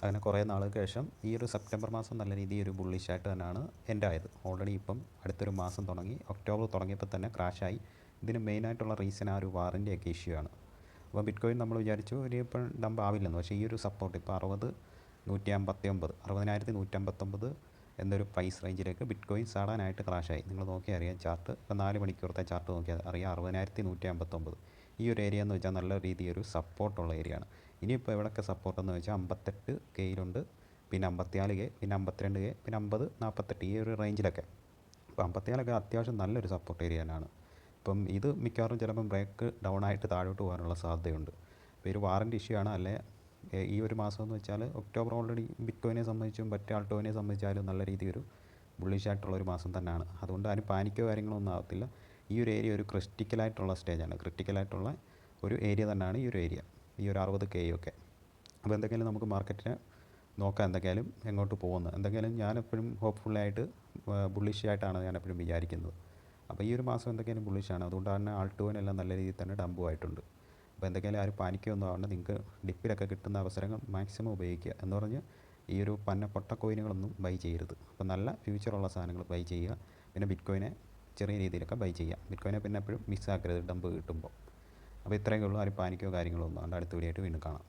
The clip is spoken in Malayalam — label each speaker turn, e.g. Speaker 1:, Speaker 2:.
Speaker 1: അങ്ങനെ കുറേ നാൾക്ക് ശേഷം ഈ ഒരു സെപ്റ്റംബർ മാസം നല്ല രീതിയിൽ ഒരു ബുള്ളിഷായിട്ട് തന്നെയാണ് എൻ്റെ ആയത്. ഓൾറെഡി ഇപ്പം അടുത്തൊരു മാസം തുടങ്ങി, ഒക്ടോബർ തുടങ്ങിയപ്പോൾ തന്നെ ക്രാഷായി. ഇതിന് മെയിനായിട്ടുള്ള റീസൺ ആ ഒരു വാറൻ്റിയൊക്കെ ഇഷ്യൂ ആണ്. അപ്പോൾ ബിറ്റ് കോയിൻ നമ്മൾ വിചാരിച്ചു ഇനിയിപ്പം ഡംപ് ആവില്ലെന്ന്. പക്ഷേ ഈ ഒരു സപ്പോർട്ട് ഇപ്പോൾ 60,159 എന്നൊരു പ്രൈസ് റേഞ്ചിലേക്ക് ബിറ്റ് കോയിൻ സഡനായിട്ട് ക്രാഷായി. നിങ്ങൾ നോക്കിയാൽ അറിയാം ചാർട്ട്. ഇപ്പോൾ 4 മണിക്കൂറത്തെ ചാർട്ട് നോക്കിയാൽ അറിയാം 60,159 ഈ ഒരു ഏരിയ എന്ന് വെച്ചാൽ നല്ല രീതിയിൽ ഒരു സപ്പോർട്ടുള്ള ഏരിയയാണ്. ഇനിയിപ്പോൾ എവിടെയൊക്കെ സപ്പോർട്ടെന്ന് വെച്ചാൽ 58 കെയിലുണ്ട്, പിന്നെ 54 കെ, പിന്നെ 52 കെ, പിന്നെ 50, 48 ഈ ഒരു റേഞ്ചിലൊക്കെ. ഇപ്പോൾ 54 അത്യാവശ്യം നല്ലൊരു സപ്പോർട്ട് ഏരിയ തന്നെയാണ്. ഇപ്പം ഇത് മിക്കവാറും ചിലപ്പം ബ്രേക്ക് ഡൗൺ ആയിട്ട് താഴോട്ട് പോകാനുള്ള സാധ്യതയുണ്ട്. അപ്പോൾ ഒരു വാറൻ്റ് ഇഷ്യൂ ആണ്. അല്ലെ ഈ ഒരു മാസം എന്ന് വെച്ചാൽ ഒക്ടോബർ ഓൾറെഡി ബിറ്റ് കോയിനെ സംബന്ധിച്ചും മറ്റേ ആൾട്ടോയിനെ സംബന്ധിച്ചാലും നല്ല രീതിയിൽ ഒരു ബുള്ളിഷായിട്ടുള്ളൊരു മാസം തന്നെയാണ്. അതുകൊണ്ട് അതിന് പാനിക്കോ കാര്യങ്ങളോ ഒന്നും ആകത്തില്ല. ഈ ഒരു ഏരിയ ഒരു ക്രിട്ടിക്കലായിട്ടുള്ള സ്റ്റേജാണ്. ക്രിട്ടിക്കലായിട്ടുള്ള ഒരു ഏരിയ തന്നെയാണ് ഈ ഒരു ഏരിയ, ഈ ഒരു 60 കെ ഒക്കെ. അപ്പോൾ എന്തൊക്കെയാലും നമുക്ക് മാർക്കറ്റിനെ നോക്കാം, എന്തൊക്കെയാലും എങ്ങോട്ട് പോകുന്നത്. എന്തൊക്കെയാലും ഞാനെപ്പോഴും ഹോപ്പ്ഫുള്ളായിട്ട് ബുള്ളിഷായിട്ടാണ് ഞാനെപ്പോഴും വിചാരിക്കുന്നത്. അപ്പോൾ ഈ ഒരു മാസം എന്തൊക്കെയാലും ബുള്ളിഷാണ്. അതുകൊണ്ട് തന്നെ ആൾട്ടോയിനെല്ലാം നല്ല രീതിയിൽ തന്നെ ഡംപുമായിട്ടുണ്ട്. അപ്പോൾ എന്തൊക്കെയാലും ആരും പാനിക്കൊന്നും ആവണ്ട. നിങ്ങൾക്ക് ഡിപ്പിലൊക്കെ കിട്ടുന്ന അവസരങ്ങൾ മാക്സിമം ഉപയോഗിക്കുക. എന്ന് പറഞ്ഞ് ഈ ഒരു പൊട്ട കോയിനുകളൊന്നും ബൈ ചെയ്യരുത്. അപ്പോൾ നല്ല ഫ്യൂച്ചറുള്ള സാധനങ്ങൾ ബൈ ചെയ്യുക. പിന്നെ ബിറ്റ് കോയിനെ ചെറിയ രീതിയിലൊക്കെ ബൈ ചെയ്യുക. ബിറ്റ് കോയിനെ പിന്നെ എപ്പോഴും മിസ്സാക്കരുത് ഡംപ് കിട്ടുമ്പോൾ. അപ്പോൾ ഇത്രയൊക്കെ ഉള്ളൂ. ആരും പാനിക്കോ കാര്യങ്ങളോ ഒന്നും. അടുത്ത വീഡിയോ ആയിട്ട് വീണ്ടും കാണാം.